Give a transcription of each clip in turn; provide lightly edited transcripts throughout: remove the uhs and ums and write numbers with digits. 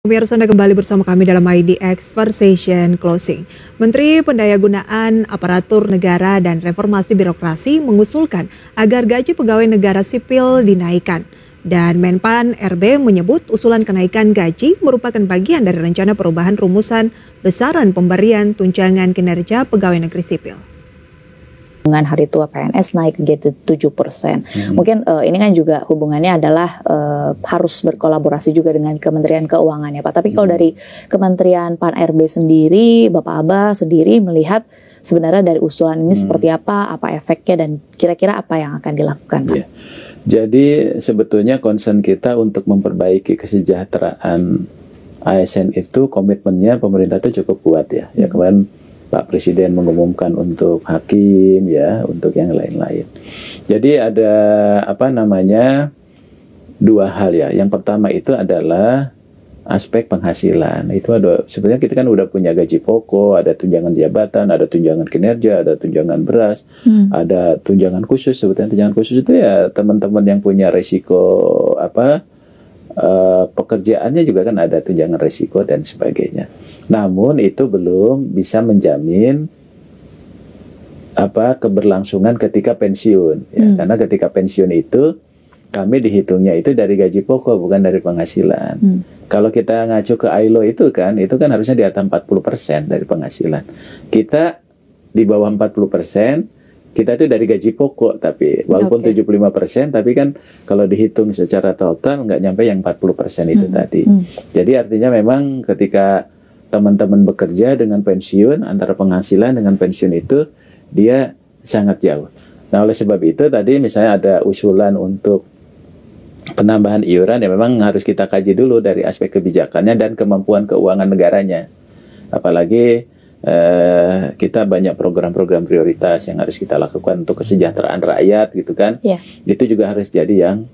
Pemirsa, Anda kembali bersama kami dalam IDX Session Closing. Menteri Pendayagunaan Aparatur Negara dan Reformasi Birokrasi mengusulkan agar gaji pegawai negara sipil dinaikkan. Dan Menpan RB menyebut usulan kenaikan gaji merupakan bagian dari rencana perubahan rumusan besaran pemberian tunjangan kinerja pegawai negeri sipil. Dengan hari tua PNS naik ke 7%. Mungkin ini kan juga hubungannya adalah harus berkolaborasi juga dengan Kementerian Keuangan ya Pak. Tapi kalau dari Kementerian Pan RB sendiri, Bapak Abah sendiri melihat sebenarnya dari usulan ini seperti apa efeknya dan kira-kira apa yang akan dilakukan Pak? Ya. Jadi sebetulnya concern kita untuk memperbaiki kesejahteraan ASN itu komitmennya pemerintah itu cukup kuat ya. Ya kemarin Pak Presiden mengumumkan untuk hakim ya, untuk yang lain-lain. Jadi ada dua hal ya. Yang pertama itu adalah aspek penghasilan. Itu ada sebenarnya kita kan udah punya gaji pokok, ada tunjangan jabatan, ada tunjangan kinerja, ada tunjangan beras, ada tunjangan khusus. Sebetulnya tunjangan khusus itu ya teman-teman yang punya resiko pekerjaannya juga kan ada tunjangan resiko dan sebagainya. Namun itu belum bisa menjamin keberlangsungan ketika pensiun ya. Karena ketika pensiun itu kami dihitungnya itu dari gaji pokok bukan dari penghasilan. Kalau kita ngacu ke ILO itu kan harusnya di atas 40% dari penghasilan. Kita di bawah 40%. Kita itu dari gaji pokok, tapi walaupun 75%, tapi kan kalau dihitung secara total nggak nyampe yang 40% itu tadi. Jadi artinya memang ketika teman-teman bekerja dengan pensiun, antara penghasilan dengan pensiun itu dia sangat jauh. Nah oleh sebab itu tadi misalnya ada usulan untuk penambahan iuran ya memang harus kita kaji dulu dari aspek kebijakannya dan kemampuan keuangan negaranya. Apalagi kita banyak program-program prioritas yang harus kita lakukan untuk kesejahteraan rakyat gitu kan. Itu juga harus jadi yang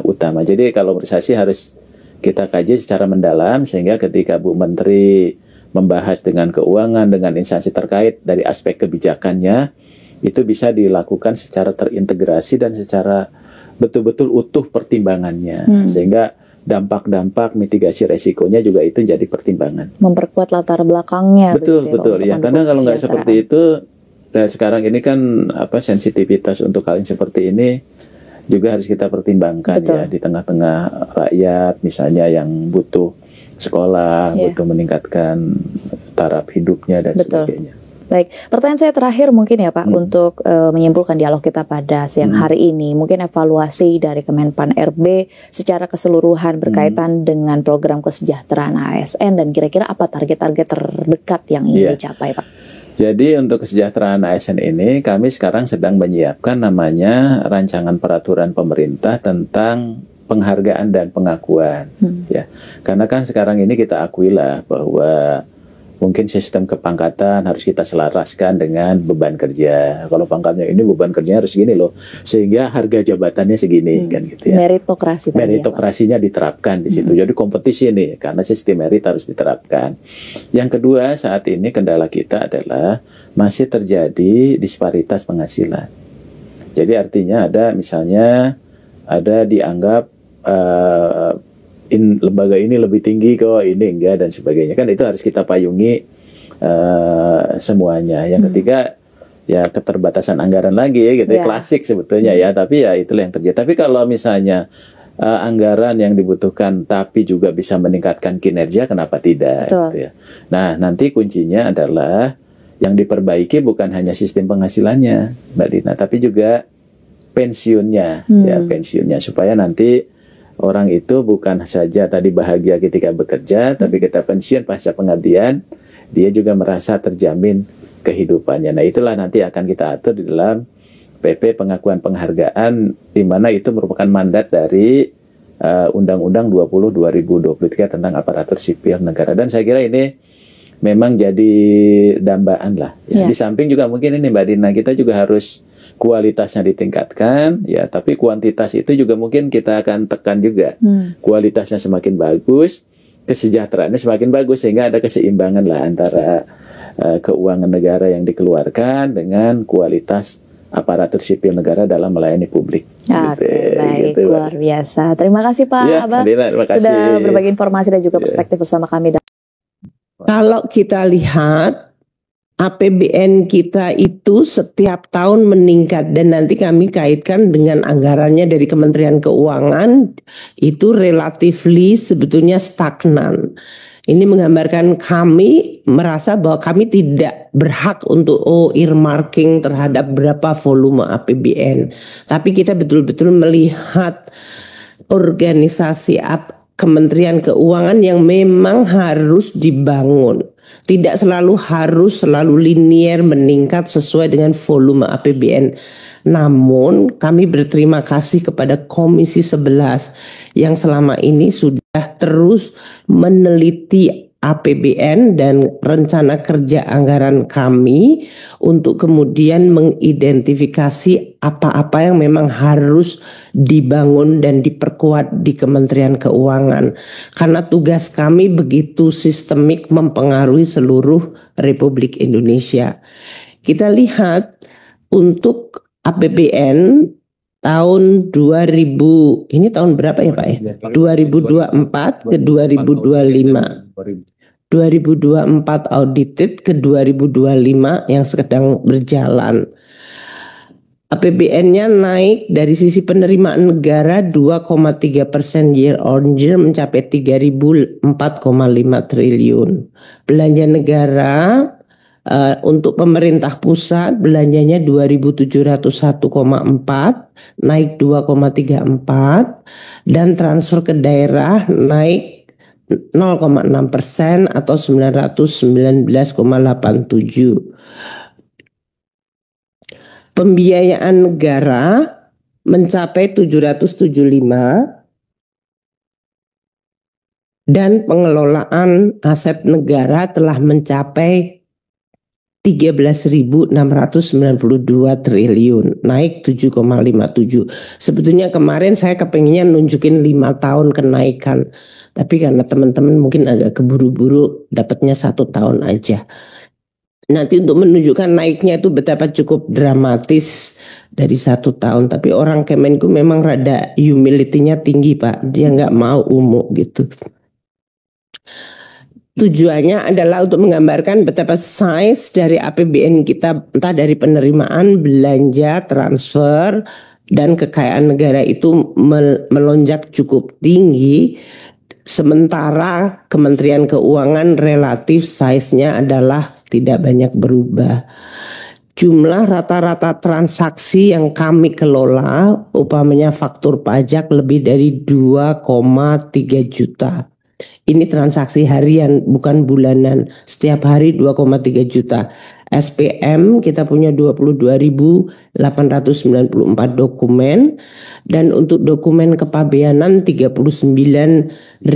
utama. Jadi kalau menurut saya sih harus kita kaji secara mendalam sehingga ketika Bu Menteri membahas dengan keuangan, dengan instansi terkait dari aspek kebijakannya itu bisa dilakukan secara terintegrasi dan secara betul-betul utuh pertimbangannya sehingga dampak-dampak mitigasi resikonya juga itu jadi pertimbangan. Memperkuat latar belakangnya. Betul ya. Karena kalau nggak seperti itu, dan sekarang ini kan sensitivitas untuk hal yang seperti ini juga harus kita pertimbangkan ya di tengah-tengah rakyat misalnya yang butuh sekolah, butuh meningkatkan taraf hidupnya dan sebagainya. Baik, pertanyaan saya terakhir mungkin ya Pak untuk menyimpulkan dialog kita pada siang hari ini. Mungkin evaluasi dari Kemenpan RB secara keseluruhan berkaitan dengan program kesejahteraan ASN dan kira-kira apa target-target terdekat yang ingin dicapai Pak? Jadi untuk kesejahteraan ASN ini kami sekarang sedang menyiapkan namanya rancangan peraturan pemerintah tentang penghargaan dan pengakuan. Ya, karena kan sekarang ini kita akuilah bahwa mungkin sistem kepangkatan harus kita selaraskan dengan beban kerja. Kalau pangkatnya ini beban kerjanya harus segini loh, sehingga harga jabatannya segini kan gitu ya. Meritokrasi. Meritokrasinya diterapkan di situ. Jadi kompetisi nih, karena sistem merit harus diterapkan. Yang kedua saat ini kendala kita adalah masih terjadi disparitas penghasilan. Jadi artinya ada misalnya ada dianggap lembaga ini lebih tinggi kok, ini enggak dan sebagainya. Kan itu harus kita payungi semuanya. Yang ketiga ya keterbatasan anggaran lagi ya gitu. Klasik sebetulnya ya, tapi ya itulah yang terjadi. Tapi kalau misalnya anggaran yang dibutuhkan tapi juga bisa meningkatkan kinerja, kenapa tidak gitu ya. Nah, nanti kuncinya adalah yang diperbaiki bukan hanya sistem penghasilannya, Mbak Dina, tapi juga pensiunnya ya, pensiunnya supaya nanti orang itu bukan saja tadi bahagia ketika bekerja, tapi ketika pensiun pasca pengabdian, dia juga merasa terjamin kehidupannya. Nah itulah nanti akan kita atur di dalam PP pengakuan penghargaan, di mana itu merupakan mandat dari Undang-Undang 20 2023 tentang aparatur sipil negara. Dan saya kira ini memang jadi dambaan lah. Ya. Di samping juga mungkin ini Mbak Dina, kita juga harus kualitasnya ditingkatkan ya, tapi kuantitas itu juga mungkin kita akan tekan juga. Kualitasnya semakin bagus, kesejahteraannya semakin bagus, sehingga ada keseimbangan lah antara keuangan negara yang dikeluarkan dengan kualitas aparatur sipil negara dalam melayani publik. Oke, baik, gitu, luar biasa. Terima kasih Pak Ya, Abah Adina, terima kasih. sudah berbagi informasi dan juga perspektif bersama kami. Kalau kita lihat APBN kita itu setiap tahun meningkat, dan nanti kami kaitkan dengan anggarannya dari Kementerian Keuangan, itu relatively sebetulnya stagnan. Ini menggambarkan kami merasa bahwa kami tidak berhak untuk earmarking terhadap berapa volume APBN. Tapi kita betul-betul melihat organisasi Kementerian Keuangan yang memang harus dibangun. Tidak harus selalu linier meningkat sesuai dengan volume APBN. Namun kami berterima kasih kepada Komisi 11 yang selama ini sudah terus meneliti APBN dan rencana kerja anggaran kami untuk kemudian mengidentifikasi apa-apa yang memang harus dibangun dan diperkuat di Kementerian Keuangan. Karena tugas kami begitu sistemik mempengaruhi seluruh Republik Indonesia. Kita lihat untuk APBN tahun 2000, ini tahun berapa ya Pak ya? 2024 ke 2025. 2024 audited ke 2025 yang sedang berjalan. APBN-nya naik dari sisi penerimaan negara 2,3% year on year mencapai 3.004,5 triliun. Belanja negara untuk pemerintah pusat belanjanya 2.701,4 naik 2,34, dan transfer ke daerah naik 0,6% atau 919,87. Pembiayaan negara mencapai 775 dan pengelolaan aset negara telah mencapai 13.692 triliun, naik 7,57. Sebetulnya kemarin saya kepengennya nunjukin 5 tahun kenaikan, tapi karena teman-teman mungkin agak keburu-buru dapatnya 1 tahun aja. Nanti untuk menunjukkan naiknya itu betapa cukup dramatis dari 1 tahun. Tapi orang Kemenku memang rada humility-nya tinggi Pak, dia nggak mau umum gitu. Tujuannya adalah untuk menggambarkan betapa size dari APBN kita, entah dari penerimaan, belanja, transfer, dan kekayaan negara itu melonjak cukup tinggi. Sementara Kementerian Keuangan relatif size-nya adalah tidak banyak berubah. Jumlah rata-rata transaksi yang kami kelola, umpamanya faktur pajak lebih dari 2,3 juta. Ini transaksi harian bukan bulanan, setiap hari 2,3 juta. SPM kita punya 22.894 dokumen, dan untuk dokumen kepabeanan 39.680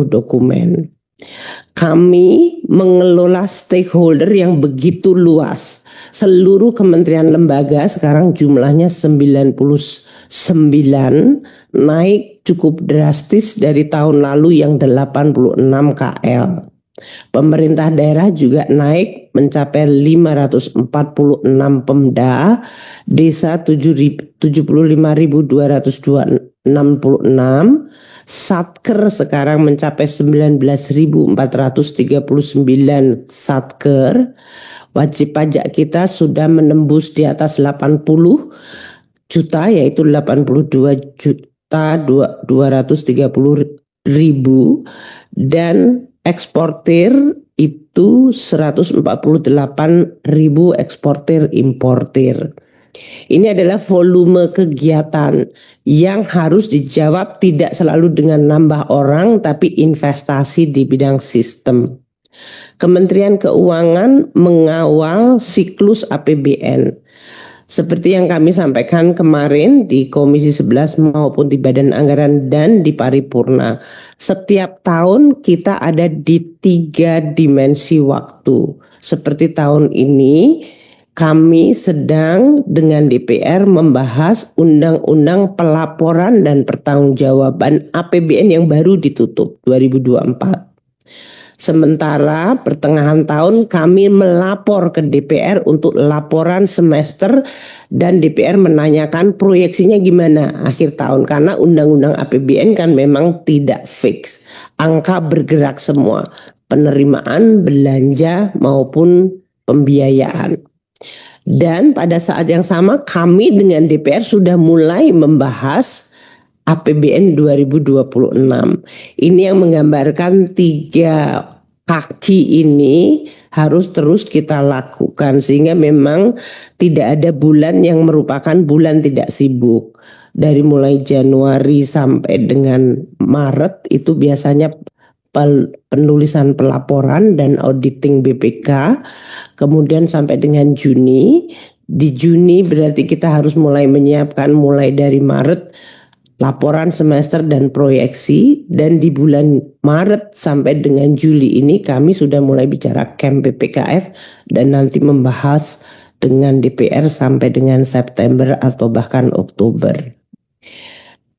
dokumen. Kami mengelola stakeholder yang begitu luas. Seluruh kementerian lembaga sekarang jumlahnya 99, naik cukup drastis dari tahun lalu yang 86 KL. Pemerintah daerah juga naik mencapai 546 Pemda, desa 75.266, Satker sekarang mencapai 19.439 Satker. Wajib pajak kita sudah menembus di atas 80 juta, yaitu 82.230.000, dan eksportir itu 148.000 eksportir importir. Ini adalah volume kegiatan yang harus dijawab tidak selalu dengan nambah orang, tapi investasi di bidang sistem. Kementerian Keuangan mengawal siklus APBN. Seperti yang kami sampaikan kemarin di Komisi 11 maupun di Badan Anggaran dan di Paripurna. Setiap tahun kita ada di 3 dimensi waktu. Seperti tahun ini kami sedang dengan DPR membahas Undang-Undang Pelaporan dan Pertanggungjawaban APBN yang baru ditutup 2024. Sementara pertengahan tahun kami melapor ke DPR untuk laporan semester dan DPR menanyakan proyeksinya gimana akhir tahun. Karena undang-undang APBN kan memang tidak fix. Angka bergerak semua, penerimaan, belanja maupun pembiayaan. Dan pada saat yang sama kami dengan DPR sudah mulai membahas APBN 2026. Ini yang menggambarkan 3 kaki ini harus terus kita lakukan sehingga memang tidak ada bulan yang merupakan bulan tidak sibuk. Dari mulai Januari sampai dengan Maret itu biasanya penulisan pelaporan dan auditing BPK. Kemudian sampai dengan Juni. Di Juni berarti kita harus mulai menyiapkan mulai dari Maret laporan semester dan proyeksi, dan di bulan Maret sampai dengan Juli ini kami sudah mulai bicara camp BPKF dan nanti membahas dengan DPR sampai dengan September atau bahkan Oktober.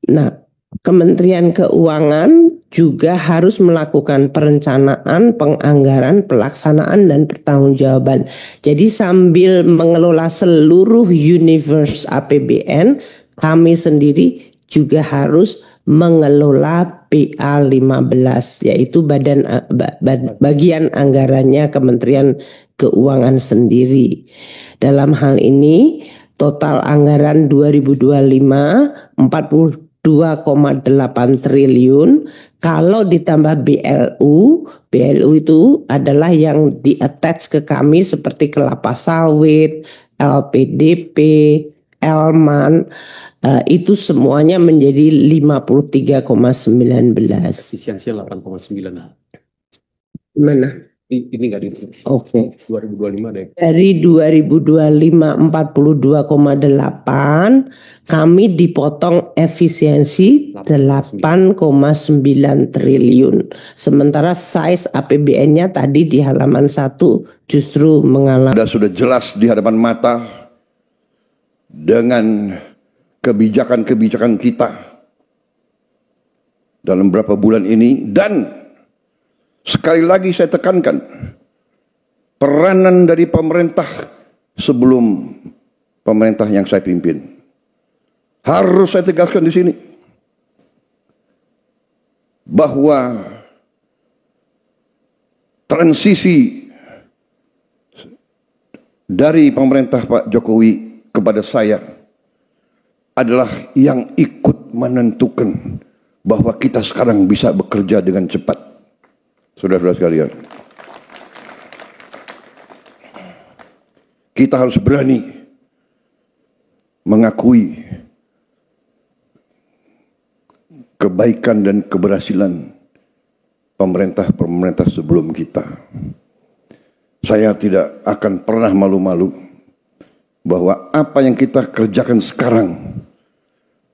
Nah, Kementerian Keuangan juga harus melakukan perencanaan, penganggaran, pelaksanaan, dan pertanggungjawaban. Jadi sambil mengelola seluruh universe APBN, kami sendiri juga harus mengelola PA15, yaitu bagian anggarannya Kementerian Keuangan sendiri. Dalam hal ini total anggaran 2025 42,8 triliun. Kalau ditambah BLU itu adalah yang di-attach ke kami seperti kelapa sawit, LPDP, Elman, itu semuanya menjadi 53,19. Efisiensi 8,9. Mana? Ini nggak di. Oke. 2025 deh. Dari 2025 42,8 kami dipotong efisiensi 8,9 triliun. Sementara size APBN-nya tadi di halaman 1 justru mengalami. Sudah jelas di hadapan mata dengan kebijakan-kebijakan kita dalam beberapa bulan ini, dan sekali lagi saya tekankan peranan dari pemerintah sebelum pemerintah yang saya pimpin. Harus saya tegaskan di sini bahwa transisi dari pemerintah Pak Jokowi kepada saya adalah yang ikut menentukan bahwa kita sekarang bisa bekerja dengan cepat. Saudara-saudara sekalian, kita harus berani mengakui kebaikan dan keberhasilan pemerintah sebelum kita. Saya tidak akan pernah malu-malu bahwa apa yang kita kerjakan sekarang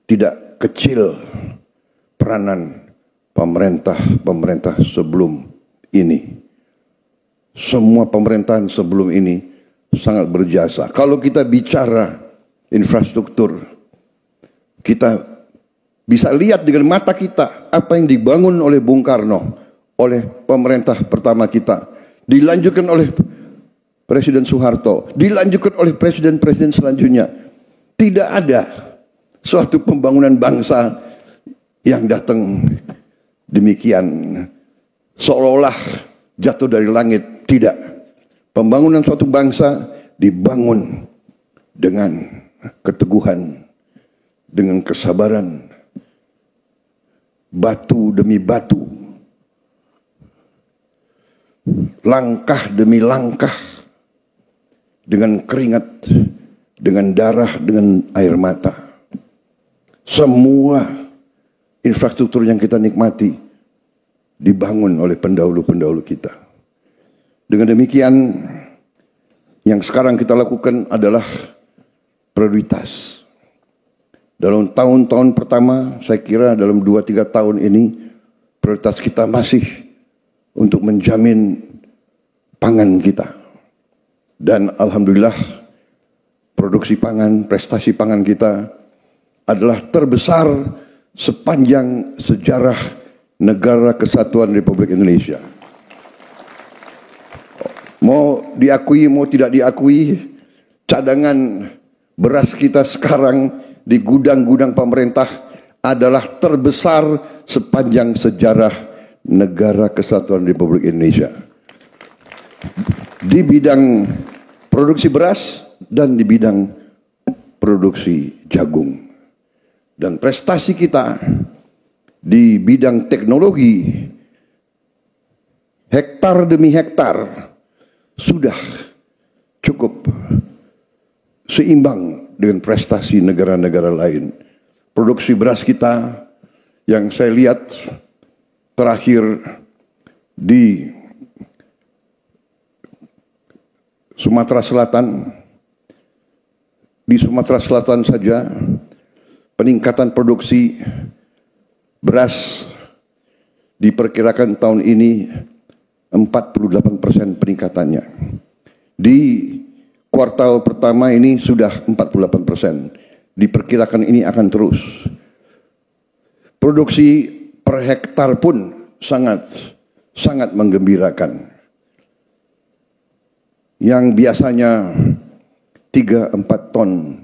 tidak kecil peranan pemerintah sebelum ini. Semua pemerintahan sebelum ini sangat berjasa. Kalau kita bicara infrastruktur, kita bisa lihat dengan mata kita apa yang dibangun oleh Bung Karno, oleh pemerintah pertama kita, dilanjutkan oleh Presiden Soeharto, dilanjutkan oleh presiden-presiden selanjutnya. Tidak ada suatu pembangunan bangsa yang datang demikian seolah-olah jatuh dari langit. Tidak. Pembangunan suatu bangsa dibangun dengan keteguhan, dengan kesabaran, batu demi batu, langkah demi langkah, dengan keringat, dengan darah, dengan air mata. Semua infrastruktur yang kita nikmati dibangun oleh pendahulu-pendahulu kita. Dengan demikian, yang sekarang kita lakukan adalah prioritas. Dalam tahun-tahun pertama, saya kira dalam 2-3 tahun ini, prioritas kita masih untuk menjamin pangan kita. Dan alhamdulillah produksi pangan, prestasi pangan kita adalah terbesar sepanjang sejarah Negara Kesatuan Republik Indonesia. Mau diakui, mau tidak diakui, cadangan beras kita sekarang di gudang-gudang pemerintah adalah terbesar sepanjang sejarah Negara Kesatuan Republik Indonesia. Di bidang produksi beras dan di bidang produksi jagung. Dan prestasi kita di bidang teknologi, hektar demi hektar, sudah cukup seimbang dengan prestasi negara-negara lain. Produksi beras kita yang saya lihat terakhir di Sumatera Selatan, di Sumatera Selatan saja peningkatan produksi beras diperkirakan tahun ini 48% peningkatannya. Di kuartal pertama ini sudah 48%. Diperkirakan ini akan terus. Produksi per hektar pun sangat menggembirakan. Yang biasanya 3-4 ton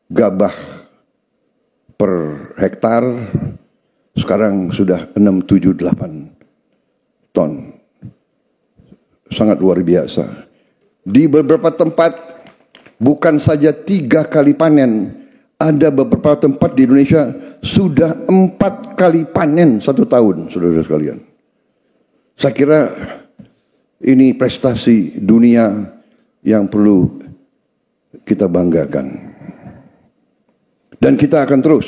gabah per hektar, sekarang sudah 6-7-8 ton. Sangat luar biasa. Di beberapa tempat bukan saja 3 kali panen, ada beberapa tempat di Indonesia sudah 4 kali panen 1 tahun, saudara sekalian. Saya kira ini prestasi dunia yang perlu kita banggakan. Dan kita akan terus.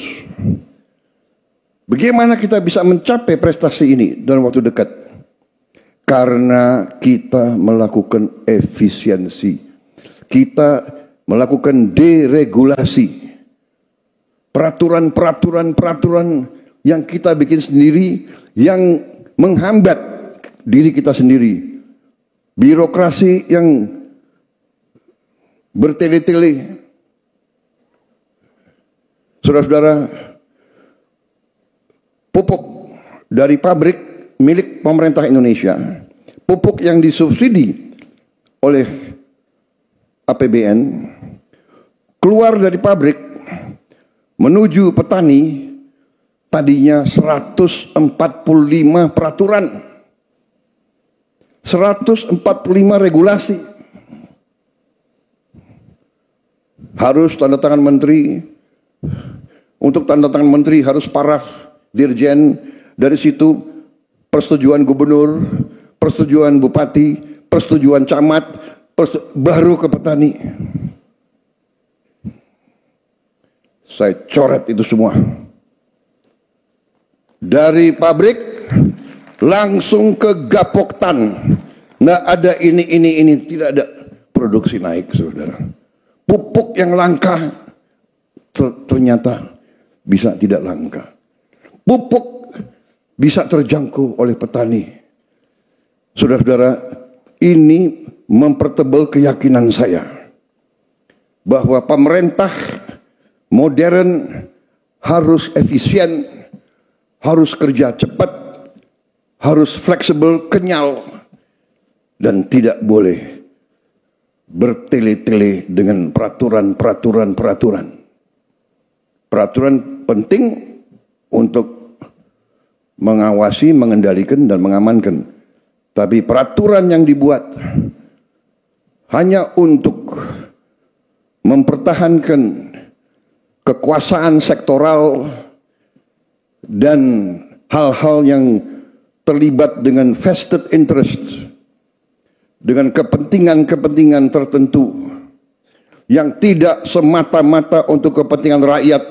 Bagaimana kita bisa mencapai prestasi ini dalam waktu dekat? Karena kita melakukan efisiensi. Kita melakukan deregulasi. Peraturan yang kita bikin sendiri yang menghambat diri kita sendiri. Birokrasi yang bertele-tele. Saudara-saudara, pupuk dari pabrik milik pemerintah Indonesia, pupuk yang disubsidi oleh APBN, keluar dari pabrik menuju petani, tadinya 145 peraturan, 145 regulasi. Harus tanda tangan menteri. Untuk tanda tangan menteri harus paraf dirjen. Dari situ persetujuan gubernur, persetujuan bupati, persetujuan camat, baru ke petani. Saya coret itu semua. Dari pabrik langsung ke Gapoktan. Nggak ada ini, tidak ada. Produksi naik, saudara. Pupuk yang langka ternyata bisa tidak langka. Pupuk bisa terjangkau oleh petani. Saudara-saudara, ini mempertebal keyakinan saya bahwa pemerintah modern harus efisien, harus kerja cepat, harus fleksibel, kenyal, dan tidak boleh bertele-tele dengan peraturan. Peraturan penting untuk mengawasi, mengendalikan, dan mengamankan. Tapi peraturan yang dibuat hanya untuk mempertahankan kekuasaan sektoral dan hal-hal yang terlibat dengan vested interest, dengan kepentingan-kepentingan tertentu yang tidak semata-mata untuk kepentingan rakyat,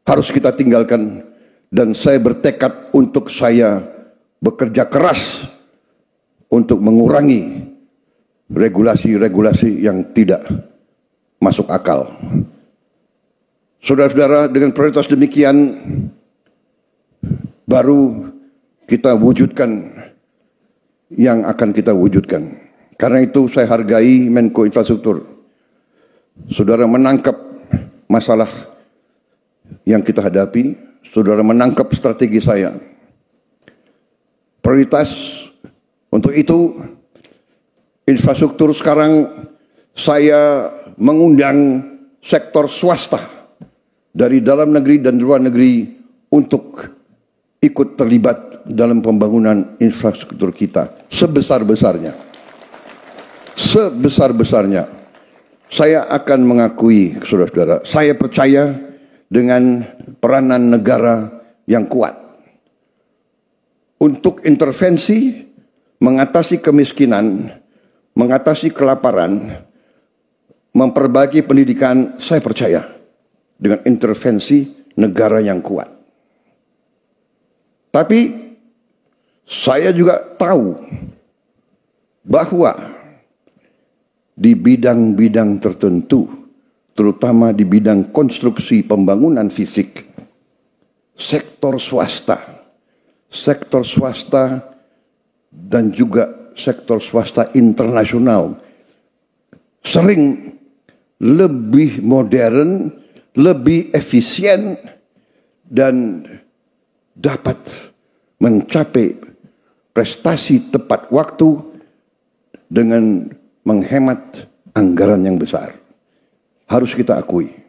harus kita tinggalkan. Dan saya bertekad untuk saya bekerja keras untuk mengurangi regulasi-regulasi yang tidak masuk akal. Saudara-saudara, dengan prioritas demikian baru kita wujudkan yang akan kita wujudkan. Karena itu saya hargai Menko Infrastruktur. Saudara menangkap masalah yang kita hadapi, saudara menangkap strategi saya. Prioritas untuk itu infrastruktur sekarang saya mengundang sektor swasta dari dalam negeri dan luar negeri untuk ikut terlibat dalam pembangunan infrastruktur kita sebesar-besarnya. Sebesar-besarnya. Saya akan mengakui, saudara-saudara, saya percaya dengan peranan negara yang kuat untuk intervensi, mengatasi kemiskinan, mengatasi kelaparan, memperbaiki pendidikan. Saya percaya dengan intervensi negara yang kuat. Tapi saya juga tahu bahwa di bidang-bidang tertentu, terutama di bidang konstruksi pembangunan fisik, sektor swasta dan juga sektor swasta internasional sering lebih modern, lebih efisien, dan dapat mencapai prestasi tepat waktu dengan menghemat anggaran yang besar. Harus kita akui.